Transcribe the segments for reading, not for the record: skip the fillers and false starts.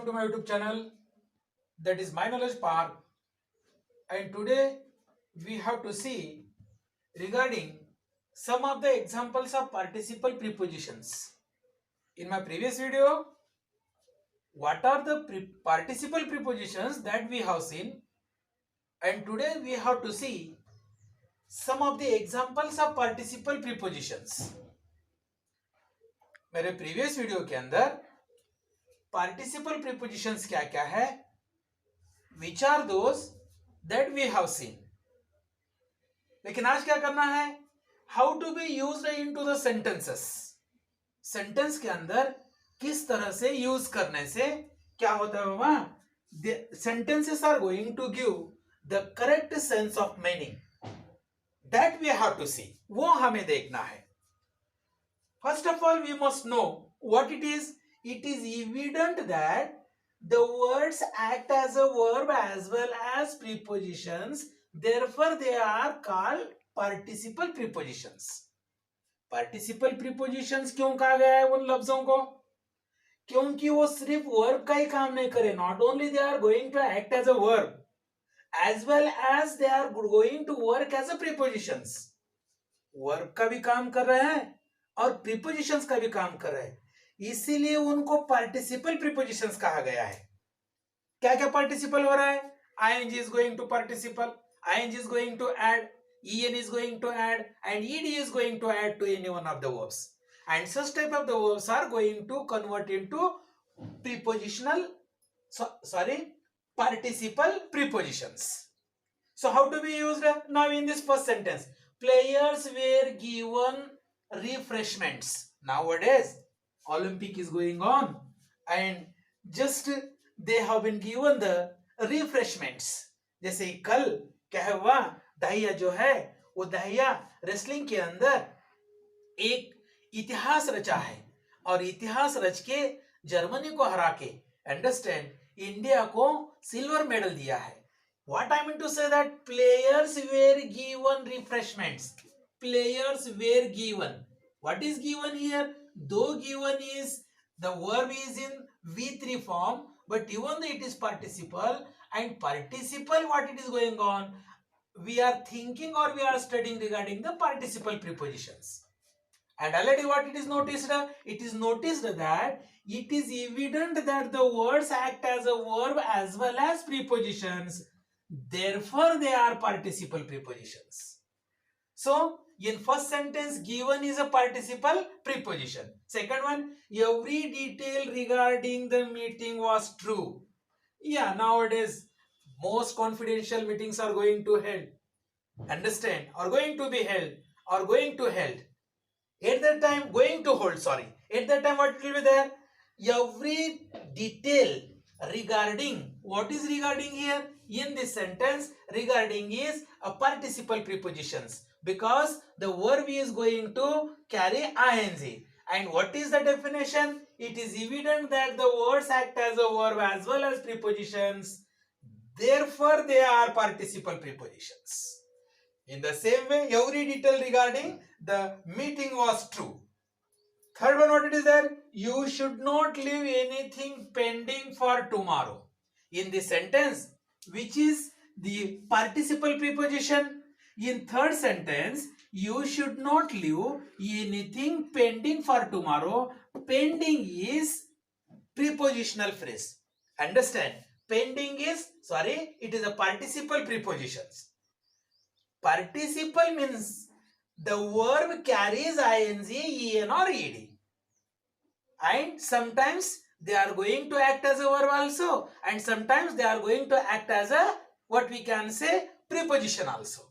welcome to my YouTube channel, that is My Knowledge Park. And today we have to see regarding some of the examples of participle prepositions. In my previous video, what are the participle prepositions that we have seen, and today we have to see some of the examples of participle prepositions. मेरे previous video के अंदर participle prepositions क्या क्या है, which are those that we have seen. लेकिन आज क्या करना है, how to be used into the sentences. Sentence के अंदर किस तरह से यूज करने से क्या होता है बाबा, the sentences are going to give the correct sense of meaning. That we have to see, वो हमें देखना है. First of all we must know what it is. It is evident that the words act as a verb as well as prepositions, therefore they are called participle prepositions. participle prepositions क्यों कहा गया है उन लफ्जों को, क्योंकि वो सिर्फ verb का ही काम नहीं करे. Not only they are going to act as a verb as well as they are going to work as a prepositions. Verb का भी काम कर रहे हैं और prepositions का भी काम कर रहे हैं, इसीलिए उनको पार्टिसिपल प्रीपोजिशंस कहा गया है. क्या क्या पार्टिसिपल हो रहा है, ing is going to participle, ing is going to add, en is going to add, and ed is going to add to any one of the verbs, and such type of the verbs are going to convert into prepositional participle prepositions. So how to be used now in this first sentence? Players were given refreshments. Nowadays Olympic is going on and just they have been given the refreshments. जैसे कल क्या हुआ, दहिया जो है वो Dahiya wrestling के अंदर एक इतिहास रचा है और इतिहास रच के जर्मनी को हरा के अंडरस्टैंड इंडिया को सिल्वर मेडल दिया है. What I mean to say that players were given refreshments. Players were given. What is given here? Though given is the verb is in V3 form, but even though it is participle, and participle what it is going on, we are thinking or we are studying regarding the participle prepositions. And already what it is noticed, it is noticed that it is evident that the words act as a verb as well as prepositions, therefore they are participle prepositions. So in first sentence, given is a participle preposition. Second one, every detail regarding the meeting was true. Yeah, nowadays most confidential meetings are going to held, understand, or going to be held, or going to held. At that time, going to hold, sorry. At that time, what will be there? Every detail regarding, what is regarding here? In this sentence, regarding is a participle prepositions, because the verb is going to carry ing. And what is the definition? It is evident that the words act as a verb as well as prepositions, therefore they are participle prepositions. In the same way, every detail regarding the meeting was true. Third one, what it is there? You should not leave anything pending for tomorrow. In this sentence, which is the participle preposition, in third sentence, you should not leave anything pending for tomorrow. Pending is prepositional phrase. Understand? Pending is, sorry, it is a participle prepositions. Participle means the verb carries ing, en or ed. And sometimes they are going to act as a verb also, and sometimes they are going to act as a, what we can say, preposition also.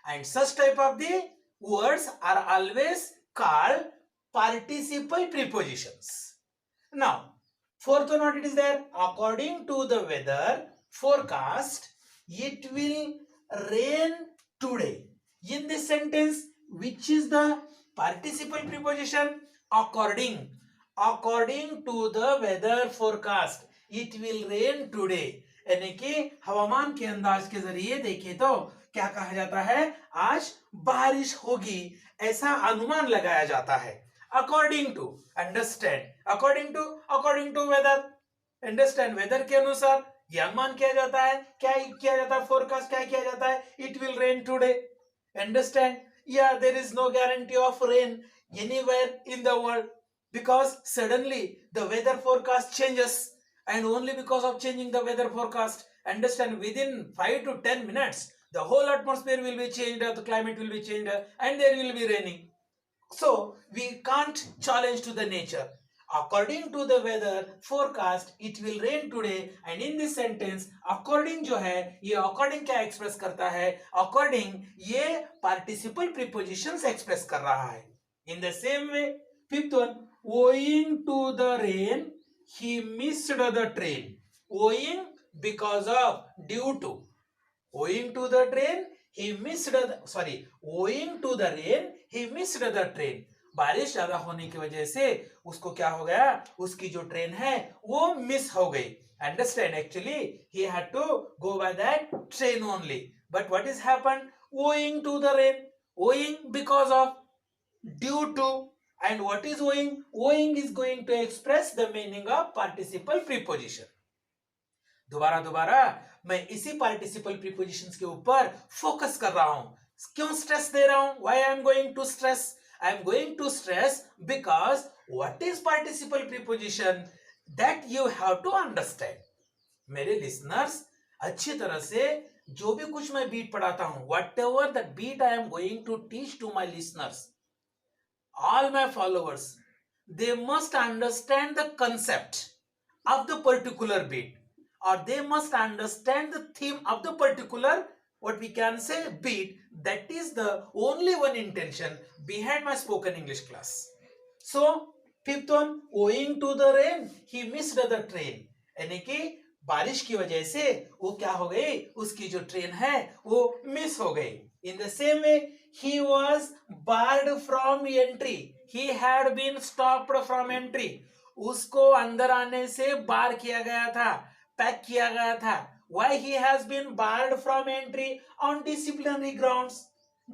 And such type of the words are always called participle prepositions. Now, fourth one, what it is there? According to the weather forecast, it will rain today. In this sentence, which is the participle preposition? According. According to the weather forecast, it will rain today. यानी कि हवामान के अंदाज के जरिए देखें तो क्या कहा जाता है, आज बारिश होगी, ऐसा अनुमान लगाया जाता है. According to, understand, according to weather. Understand, weather के अनुसार ये अनुमान किया जाता है, क्या किया जाता है, फोरकास्ट क्या किया जाता है, it will rain today, understand, या there is no guarantee of rain anywhere in the world because suddenly the weather forecast changes, and only because of changing the weather forecast, understand, within 5 to 10 minutes the whole atmosphere will be changed, the climate will be changed, and there will be raining. So we can't challenge to the nature. According to the weather forecast it will rain today, and in this sentence according जो है ये according क्या express करता है, according ये participle prepositions express कर रहा है. In the same way, fifth one, owing to the rain he missed the train. Owing because of, due to, owing to the train he missed the, sorry, owing to the rain he missed the train. बारिश ज्यादा होने की वजह से उसको क्या हो गया, उसकी जो ट्रेन है वो मिस हो गई. Understand, actually he had to go by that train only, but what is happened, owing to the rain, owing because of, due to, and what is owing, owing is going to express the meaning of participle preposition. दोबारा मैं इसी participle prepositions के ऊपर focus कर रहा हूं. क्यों stress दे रहा हूं, why I am going to stress, I am going to stress because what is participle preposition, that you have to understand. मेरे listeners, अच्छी तरह से जो भी कुछ मैं बीट पढ़ाता हूं, whatever the beat I am going to teach to my listeners, all my followers, they must understand the concept of the particular beat, or they must understand the theme of the particular, what we can say, beat. That is the only one intention behind my spoken English class. So fifth one, owing to the rain he missed the train, यानी कि बारिश की वजह से वो क्या हो गई, उसकी जो ट्रेन है वो मिस हो गई. In the same way, he was barred from entry, he had been stopped from entry, उसको अंदर आने से बार किया गया था, पैक किया गया था. Why he has been barred from entry, on disciplinary grounds.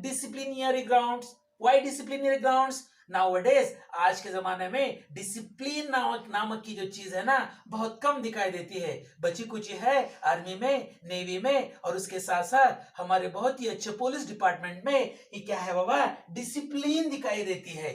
Disciplinary grounds. Why disciplinary grounds? Nowadays, आज के जमाने में डिसिप्लिन नामक की जो चीज है ना बहुत कम दिखाई देती है. बची कुची है आर्मी में, नेवी में, और उसके साथ साथ हमारे बहुत ही अच्छे पुलिस डिपार्टमेंट में ये क्या है बाबा, डिसिप्लिन दिखाई देती है.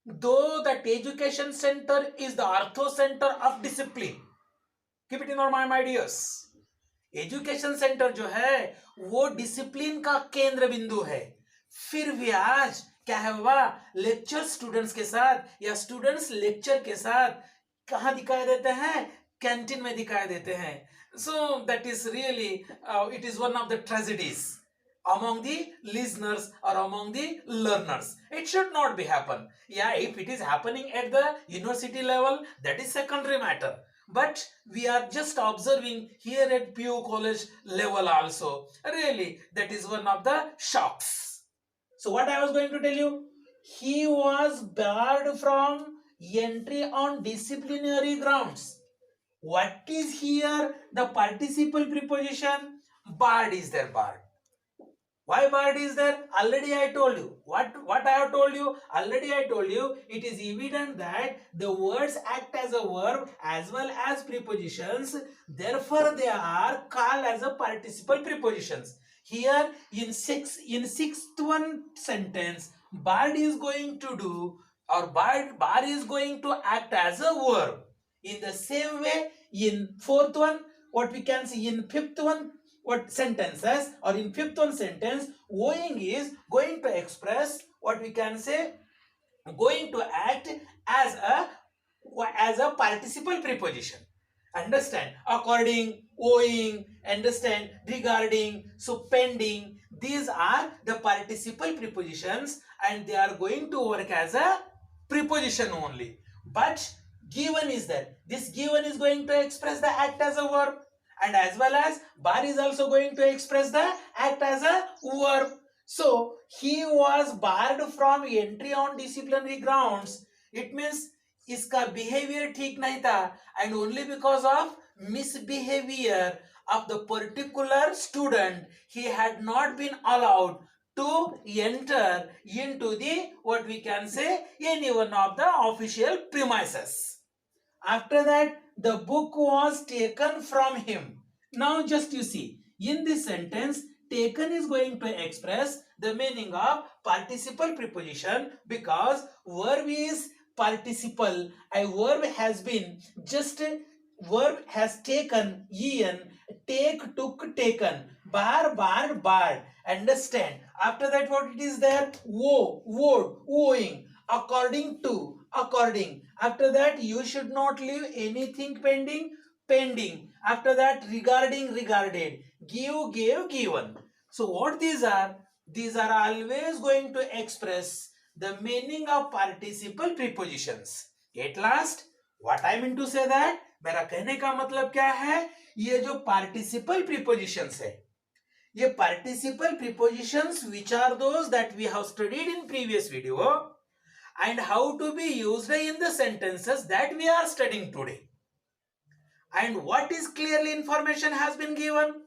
Though that education center is the ortho center of discipline, keep it in your mind, my dears. Education centre जो है वो डिसिप्लिन का केंद्र बिंदु है. फिर भी आज क्या है बाबा, लेक्चर स्टूडेंट्स के साथ या स्टूडेंट्स लेक्चर के साथ कहां दिखाई देते हैं, कैंटीन में दिखाई देते हैं. So that is really, it is one of the tragedies among the listeners or among the learners. It should not be happen. Yeah, if it is happening at the university level, that is secondary matter. But we are just observing here at PU college level also. Really, that is one of the shocks. So what I was going to tell you, he was barred from entry on disciplinary grounds. What is here the participle preposition? Barred is there, barred. Why barred is there? Already I told you. What I have told you? Already I told you. It is evident that the words act as a verb as well as prepositions. Therefore, they are called as a participle prepositions. Here in sixth one sentence, barred is going to do, or bar is going to act as a verb. In the same way, in fourth one, what we can see, in fifth one, what sentences, or in fifth one sentence, owing is going to express, what we can say, going to act as a participle preposition. Understand? According, owing, understand, regarding, so pending, these are the participle prepositions and they are going to work as a preposition only. But given is there, this given is going to express the act as a verb, and as well as bar is also going to express the act as a verb. So he was barred from entry on disciplinary grounds. It means इसका behavior ठीक नहीं था, and only because of misbehavior of the particular student he had not been allowed to enter into the, what we can say, any one of the official premises. After that, the book was taken from him. Now just you see, in this sentence, taken is going to express the meaning of participle preposition because verb is participle. A verb has been just verb has taken, en, take, took, taken, bar, barred. Understand? After that, what it is there? Would, owing, according to, according. After that, you should not leave anything pending. After that, regarding, regarded, give, gave, given. So what these are? These are always going to express the meaning of participle prepositions. At last, what I mean to say that, मेरा कहने का मतलब क्या है, ये जो participle prepositions है, ये participle prepositions which are those that we have studied in previous video and how to be used in the sentences that we are studying today. And what is clearly information has been given?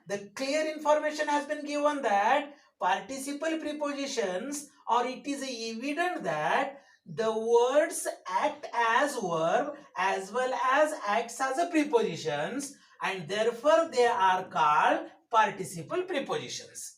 The clear information has been given that participle prepositions, or it is evident that the words act as verb as well as acts as a prepositions, and therefore they are called participle prepositions.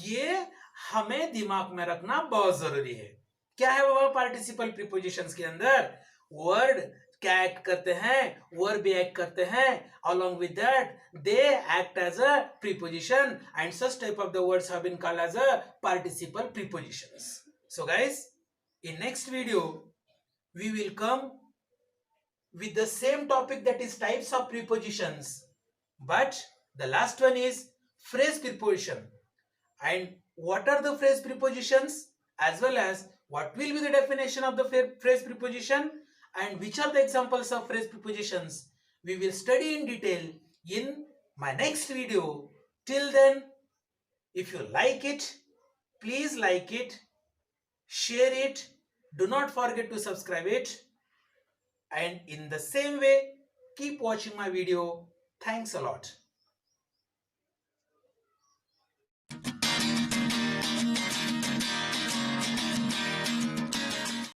ये हमें दिमाग में रखना बहुत जरूरी है. क्या है वो पार्टिसिपल प्रीपोजिशंस के अंदर? वर्ड क्या एक्ट करते हैं, वर्ब भी एक्ट करते हैं, along with that they act as a preposition, and such type of the words have been called as a participle prepositions. So guys, in next video we will come with the same topic, that is types of prepositions, but the last one is phrase preposition, and what are the phrase prepositions, as well as what will be the definition of the phrase preposition, and which are the examples of phrase prepositions, we will study in detail in my next video. Till then, if you like it, please like it, share it, do not forget to subscribe it, and in the same way, keep watching my video. Thanks a lot.